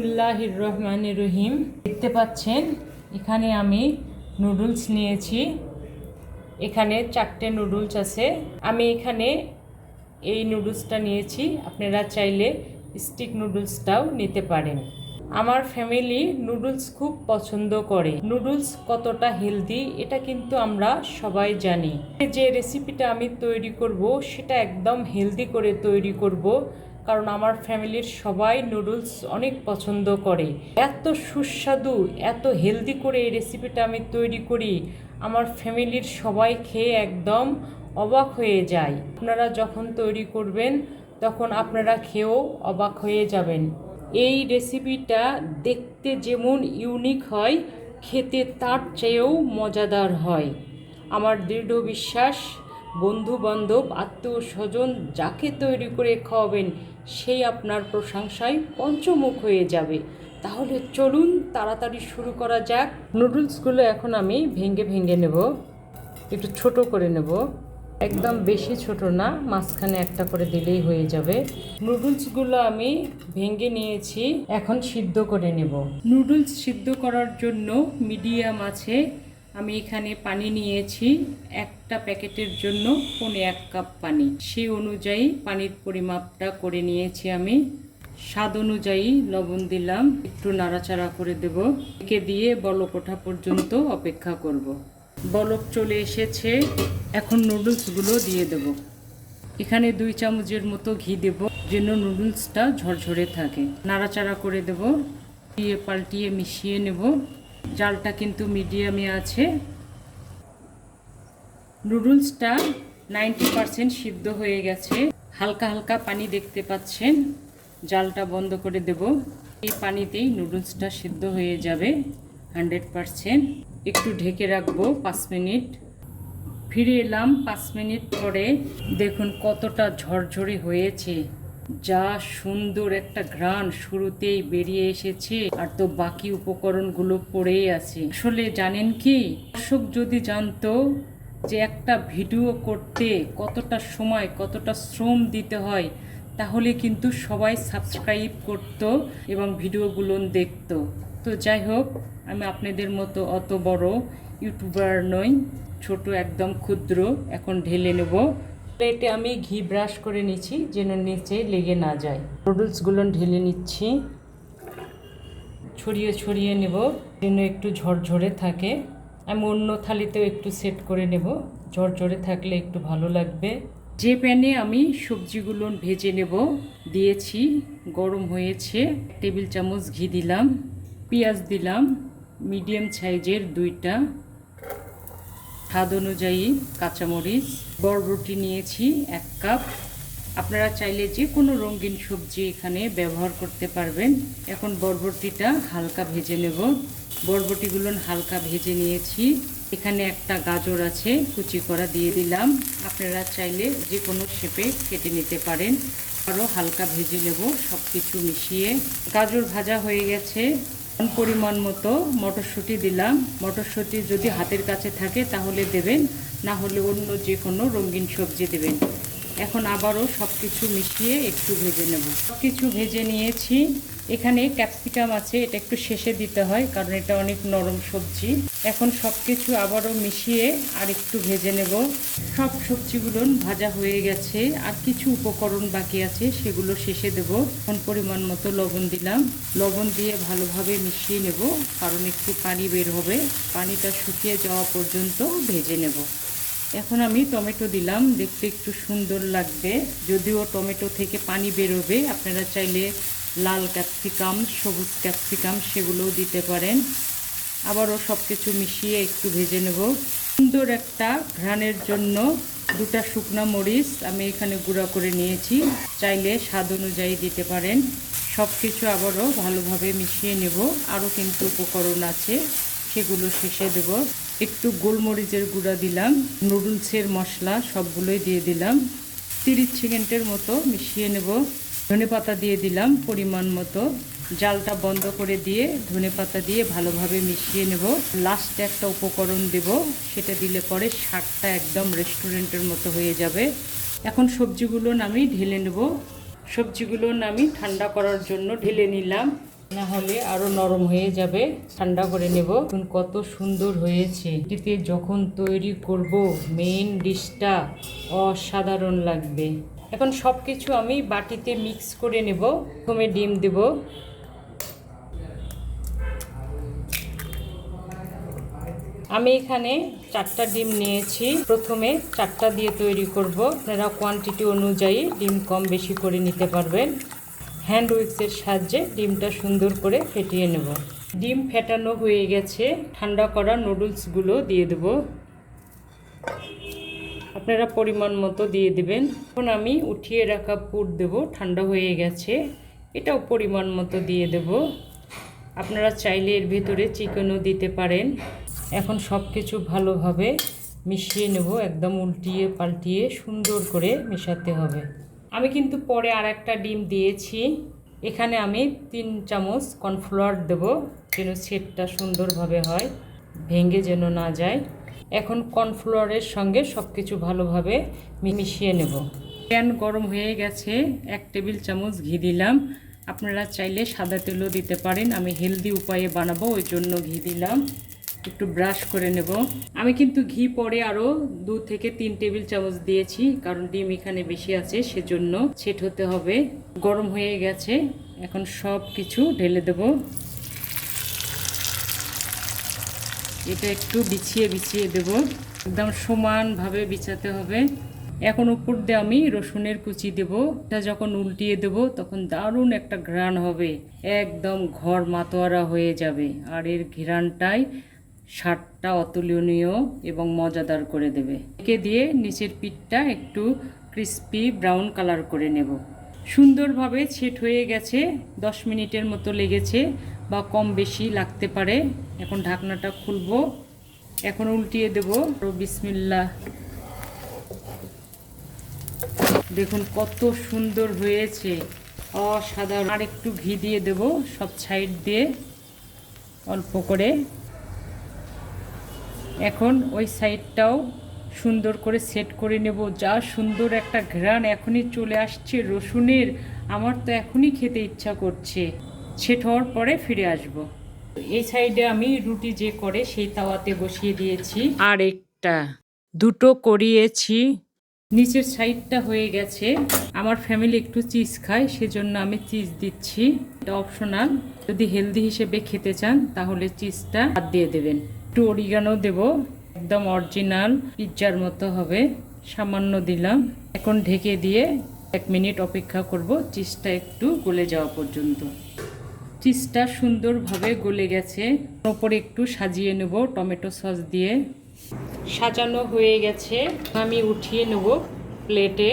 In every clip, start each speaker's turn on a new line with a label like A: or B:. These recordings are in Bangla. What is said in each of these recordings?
A: বিসমিল্লাহির রহমানির রহিম। দেখতে পাচ্ছেন এখানে আমি নুডলস নিয়েছি। এখানে 4টে নুডলস আছে। আমি এখানে এই নুডলসটা নিয়েছি, আপনারা চাইলে স্টিক নুডলসটাও নিতে পারেন। আমার ফ্যামিলি নুডলস খুব পছন্দ করে। নুডলস কতটা হেলদি এটা কিন্তু আমরা সবাই জানি। যে রেসিপিটা আমি তৈরি করব সেটা একদম হেলদি করে তৈরি করব, কারণ আমার ফ্যামিলির সবাই নুডলস অনেক পছন্দ করে। এত সুস্বাদু, এত হেলদি করে এই রেসিপিটা আমি তৈরি করি, আমার ফ্যামিলির সবাই খেয়ে একদম অবাক হয়ে যায়। আপনারা যখন তৈরি করবেন তখন আপনারা খেয়েও অবাক হয়ে যাবেন। এই রেসিপিটা দেখতে যেমন ইউনিক হয়, খেতে তার চেয়েও মজাদার হয়। আমার দৃঢ় বিশ্বাস, বন্ধু বান্ধব আত্মীয় স্বজন যাকে তৈরি করে খাওয়াবেন সেই আপনার প্রশংসায় পঞ্চমুখ হয়ে যাবে। তাহলে চলুন তাড়াতাড়ি শুরু করা যাক। নুডলসগুলো এখন আমি ভেঙে ভেঙে নেব, একটু ছোট করে নেব, একদম বেশি ছোট না, মাঝখানে একটা করে দিলেই হয়ে যাবে। নুডলসগুলো আমি ভেঙে নিয়েছি, এখন সিদ্ধ করে নেব। নুডলস সিদ্ধ করার জন্য মিডিয়াম আছে আমি এখানে পানি নিয়েছি। একটা প্যাকেটের জন্য 1.25 কাপ পানি, সেই অনুযায়ী পানির পরিমাপটা করে নিয়েছি আমি। স্বাদ অনুযায়ী লবণ দিলাম, একটু নাড়াচাড়া করে দেব। একে দিয়ে বলক ওঠা পর্যন্ত অপেক্ষা করব। বলক চলে এসেছে, এখন নুডলসগুলো দিয়ে দেব। এখানে 2 চামচের মতো ঘি দেব, যেন নুডলসটা ঝরঝরে থাকে। নাড়াচাড়া করে দেব, দিয়ে পাল্টিয়ে মিশিয়ে নেব। জালটা কিন্তু মিডিয়ামে আছে। নুডলসটা 90% সিদ্ধ হয়ে গেছে, হালকা হালকা পানি দেখতে পাচ্ছেন। জালটা বন্ধ করে দেব। এই পানিতেই নুডলসটা সিদ্ধ হয়ে যাবে 100%। একটু ঢেকে রাখবো 5 মিনিট। ফিরে এলাম 5 মিনিট পরে, দেখুন কতটা ঝরঝরে হয়েছে। যা সুন্দর একটা ঘ্রাণ শুরুতেই বেরিয়ে এসেছে, আর তো বাকি উপকরণগুলো পড়েই আছে। আসলে জানেন কি, দর্শক যদি জানতো যে একটা ভিডিও করতে কতটা সময়, কতটা শ্রম দিতে হয়, তাহলে কিন্তু সবাই সাবস্ক্রাইব করতো এবং ভিডিওগুলো দেখতো। তো যাই হোক, আমি আপনাদের মতো অত বড় ইউটিউবার নই, ছোট একদম ক্ষুদ্র। এখন ঢেলে নেব। প্লেটে আমি ঘি ব্রাশ করে নিচ্ছি যেন নিচে লেগে না যায়। নুডলসগুলো ঢেলে নিচ্ছি, ছড়িয়ে ছড়িয়ে নেব যেন একটু ঝরঝরে থাকে। আমি অন্য থালিতেও একটু সেট করে নেব, ঝরঝরে থাকলে একটু ভালো লাগবে। যে প্যানে আমি সবজিগুলো ভেজে নেব দিয়েছি, গরম হয়েছে। 1 টেবিল চামচ ঘি দিলাম, পেঁয়াজ দিলাম মিডিয়াম সাইজের 2টা, স্বাদ অনুযায়ী কাঁচামরিচ, বরবটি নিয়েছি 1 কাপ। আপনারা চাইলে যে কোনো রঙিন সবজি এখানে ব্যবহার করতে পারবেন। এখন বরবটিটা হালকা ভেজে নেব। বরবটিগুলো হালকা ভেজে নিয়েছি। এখানে একটা গাজর আছে কুচি করা, দিয়ে দিলাম। আপনারা চাইলে যে কোনো শেপে কেটে নিতে পারেন। আরও হালকা ভেজে নেব সব কিছু মিশিয়ে। গাজর ভাজা হয়ে গেছে। পরিমাণ মতো মটরশুঁটি দিলাম। মটরশুঁটি যদি হাতের কাছে থাকে তাহলে দেবেন, না হলে অন্য যে কোনো রঙিন সবজি দেবেন। এখন আবারও সব কিছু মিশিয়ে একটু ভেজে নেব। সব কিছু ভেজে নিয়েছি। এখানে ক্যাপসিকাম আছে, এটা একটু শেষে দিতে হয় কারণ এটা অনেক নরম সবজি। এখন সব কিছু আবারও মিশিয়ে আর একটু ভেজে নেব। সব সবজিগুলো ভাজা হয়ে গেছে, আর কিছু উপকরণ বাকি আছে, সেগুলো শেষে দেব। এখন পরিমাণ মতো লবণ দিলাম। লবণ দিয়ে ভালোভাবে মিশিয়ে নেব, কারণ একটু পানি বের হবে। পানিটা শুকিয়ে যাওয়া পর্যন্ত ভেজে নেব। এখন আমি টমেটো দিলাম, দেখতে একটু সুন্দর লাগবে। যদিও টমেটো থেকে পানি বেরোবে, আপনারা চাইলে লাল ক্যাপসিকাম, সবুজ ক্যাপসিকাম সেগুলোও দিতে পারেন। আবারও সব কিছু মিশিয়ে একটু ভেজে নেব। সুন্দর একটা ঘ্রাণের জন্য 2টা শুকনা মরিচ আমি এখানে গুঁড়া করে নিয়েছি, চাইলে স্বাদ অনুযায়ী দিতে পারেন। সব কিছু আবারও ভালোভাবে মিশিয়ে নেব। আরও কিন্তু উপকরণ আছে, সেগুলো শেষে দেব। একটু গোলমরিচের গুঁড়া দিলাম, নুডলসের মশলা সবগুলোই দিয়ে দিলাম। 30 সেকেন্ডের মতো মিশিয়ে নেব। ধনেপাতা দিয়ে দিলাম পরিমাণ মতো। জালটা বন্ধ করে দিয়ে ধনেপাতা দিয়ে ভালোভাবে মিশিয়ে নেব। লাস্টে একটা উপকরণ দেব, সেটা দিলে পরে স্বাদটা একদম রেস্টুরেন্টের মতো হয়ে যাবে। এখন সবজিগুলো আমি ঢেলে নেব। সবজিগুলো আমি ঠান্ডা করার জন্য ঢেলে নিলাম। না হলে আরো নরম হয়ে যাবে। ঠান্ডা করে নেব। কত সুন্দর হয়েছে। এটিতে যখন তৈরি করব মেইন ডিশটা অসাধারণ লাগবে। এখন সব কিছু আমি বাটিতে মিক্স করে নেব। প্রথমে ডিম দেব। আমি এখানে 4টা ডিম নিয়েছি। প্রথমে 4টা দিয়ে তৈরি করব। আপনারা কোয়ান্টিটি অনুযায়ী ডিম কম বেশি করে নিতে পারবেন। হ্যান্ড উইক্সের সাহায্যে ডিমটা সুন্দর করে ফেটিয়ে নেব। ডিম ফেটানো হয়ে গেছে। ঠান্ডা করা নুডলসগুলো দিয়ে দেব। আপনারা পরিমাণ মতো দিয়ে দেবেন। এখন আমি উঠিয়ে রাখা পুর দেব। ঠান্ডা হয়ে গেছে। এটাও পরিমাণ মতো দিয়ে দেব। আপনারা চাইলে এর ভিতরে চিকেনও দিতে পারেন। এখন সব কিছু ভালোভাবে মিশিয়ে নেব। একদম উল্টিয়ে পাল্টিয়ে সুন্দর করে মেশাতে হবে। আমি কিন্তু পরে আর একটা ডিম দিয়েছি। এখানে আমি 3 চামচ কর্নফ্লাওয়ার দেব, যেন সেটটা সুন্দরভাবে হয়, ভেঙে যেন না যায়। এখন কর্নফ্লাওয়ারের সঙ্গে সব কিছু ভালোভাবে মিশিয়ে নেব। প্যান গরম হয়ে গেছে। 1 টেবিল চামচ ঘি দিলাম। আপনারা চাইলে সাদা তেলও দিতে পারেন। আমি হেলদি উপায়ে বানাবো, ওই জন্য ঘি দিলাম। একটু ব্রাশ করে নেব। আমি কিন্তু ঘি পরে আরও 2 থেকে 3 টেবিল চামচ দিয়েছি, কারণ ডিম এখানে বেশি আছে, সেজন্য সেট হতে হবে। গরম হয়ে গেছে। এখন সব কিছু ঢেলে দেব। এটা একটু বিছিয়ে বিছিয়ে দেব। একদম সমানভাবে বিছাতে হবে। এখন উপর দিয়ে আমি রসুনের কুচি দেব। এটা যখন উল্টিয়ে দেব তখন দারুণ একটা ঘ্রাণ হবে। একদম ঘর মাতোয়ারা হয়ে যাবে। আর এর ঘ্রাণটাই স্বাদটা অতুলনীয় এবং মজাদার করে দেবে। একে দিয়ে নিচের পিঠটা একটু ক্রিস্পি ব্রাউন কালার করে নেব। সুন্দরভাবে সেট হয়ে গেছে। 10 মিনিটের মতো লেগেছে বা কম বেশি লাগতে পারে। এখন ঢাকনাটা খুলবো। এখন উল্টিয়ে দেব। বিসমিল্লাহ। দেখুন কত সুন্দর হয়েছে, অসাধারণ। আর একটু ঘি দিয়ে দেব সব সাইড দিয়ে অল্প করে। এখন ওই সাইডটাও সুন্দর করে সেট করে নেব। যা সুন্দর একটা ঘ্রাণ এখনই চলে আসছে রসুনের, আমার তো এখনই খেতে ইচ্ছা করছে। সেট হওয়ার পরে ফিরে আসব। এই সাইডে আমি রুটি যে করে সেই তাওয়াতে বসিয়ে দিয়েছি। আর একটা 2টো করিয়েছি। নিচের সাইডটা হয়ে গেছে। আমার ফ্যামিলি একটু চিজ খায়, সেজন্য আমি চিজ দিচ্ছি। এটা অপশনাল। যদি হেলদি হিসেবে খেতে চান তাহলে চিজটা বাদ দিয়ে দেবেন। একটু অরিগানো দেব। একদম অরিজিনাল পিৎজার মতো হবে। সামান্য দিলাম। এখন ঢেকে দিয়ে 1 মিনিট অপেক্ষা করব, চিজটা একটু গলে যাওয়া পর্যন্ত। চিজটা সুন্দরভাবে গলে গেছে। ওপরে একটু সাজিয়ে নেব টমেটো সস দিয়ে। সাজানো হয়ে গেছে। আমি উঠিয়ে নেব প্লেটে।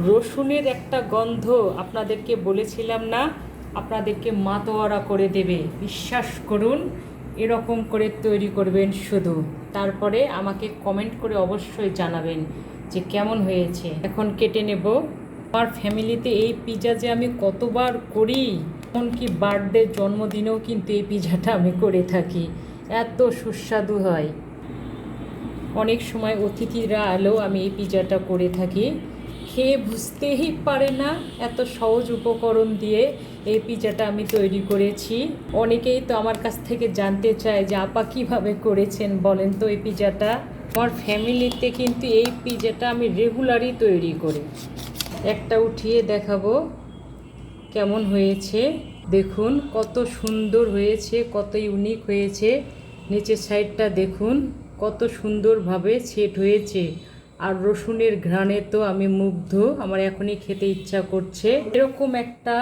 A: রসুনের একটা গন্ধ আপনাদেরকে বলেছিলাম না, আপনাদেরকে মাতোয়ারা করে দেবে। বিশ্বাস করুন, এরকম করে তৈরি করবেন শুধু। তারপরে আমাকে কমেন্ট করে অবশ্যই জানাবেন যে কেমন হয়েছে। এখন কেটে নেব। আমার ফ্যামিলিতে এই পিৎজা যে আমি কতবার করি, এমনকি বার্থডে জন্মদিনেও কিন্তু এই পিৎজাটা আমি করে থাকি। এত সুস্বাদু হয়। অনেক সময় অতিথিরা এলেও আমি এই পিৎজাটা করে থাকি। খেয়ে বুঝতেই পারে না এত সহজ উপকরণ দিয়ে এই পিৎজাটা আমি তৈরি করেছি। অনেকেই তো আমার কাছ থেকে জানতে চায় যে আপা কীভাবে করেছেন বলেন তো এই পিৎজাটা। আমার ফ্যামিলিতে কিন্তু এই পিৎজাটা আমি রেগুলারই তৈরি করি। একটা উঠিয়ে দেখাবো কেমন হয়েছে। দেখুন কত সুন্দর হয়েছে, কত ইউনিক হয়েছে। নিচের সাইডটা দেখুন কত সুন্দরভাবে সেট হয়েছে। আর রসুনের ঘ্রাণে তো আমি মুগ্ধ। আমার এখনই খেতে ইচ্ছা করছে। এরকম একটা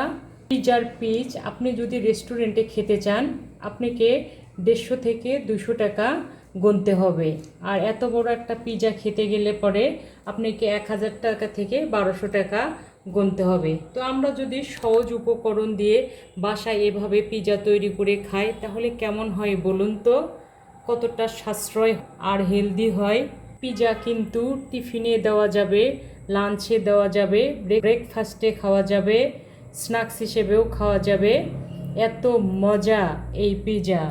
A: পিৎজার পিস আপনি যদি রেস্টুরেন্টে খেতে চান, আপনাকে 150 থেকে 200 টাকা গুনতে হবে। আর এত বড় একটা পিৎজা খেতে গেলে পরে আপনাকে 1000 টাকা থেকে 1200 টাকা গুনতে হবে। তো আমরা যদি সহজ উপকরণ দিয়ে বাসায় এভাবে পিৎজা তৈরি করে খাই তাহলে কেমন হয় বলুন তো? কতটা সাশ্রয় আর হেলদি হয়। পিৎজা কিন্তু টিফিনে দেওয়া যাবে, লাঞ্চে দেওয়া যাবে, ব্রেকফাস্টে খাওয়া যাবে, স্ন্যাক্স হিসেবেও খাওয়া যাবে। এত মজা এই পিৎজা।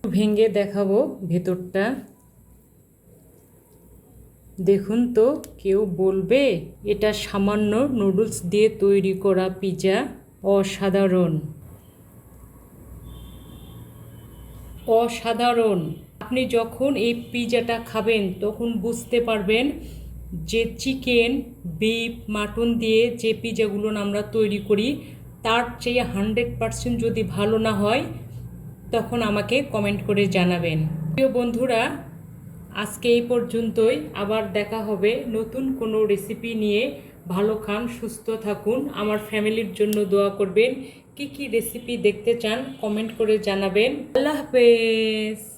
A: ভেঙে দেখাবো ভেতরটা। দেখুন তো কেউ বলবে এটা সামান্য নুডলস দিয়ে তৈরি করা পিৎজা? অসাধারণ, অসাধারণ। আপনি যখন এই পিৎজাটা খাবেন তখন বুঝতে পারবেন যে চিকেন, বিফ, মাটন দিয়ে যে পিৎজাগুলো আমরা তৈরি করি তার চেয়ে 100% যদি ভালো না হয় তখন আমাকে কমেন্ট করে জানাবেন। প্রিয় বন্ধুরা, আজকে এই পর্যন্তই। আবার দেখা হবে নতুন কোনো রেসিপি নিয়ে। ভালো খান, সুস্থ থাকুন, আমার ফ্যামিলির জন্য দোয়া করবেন। কি কি রেসিপি দেখতে চান কমেন্ট করে জানাবেন। আল্লাহ হাফেজ।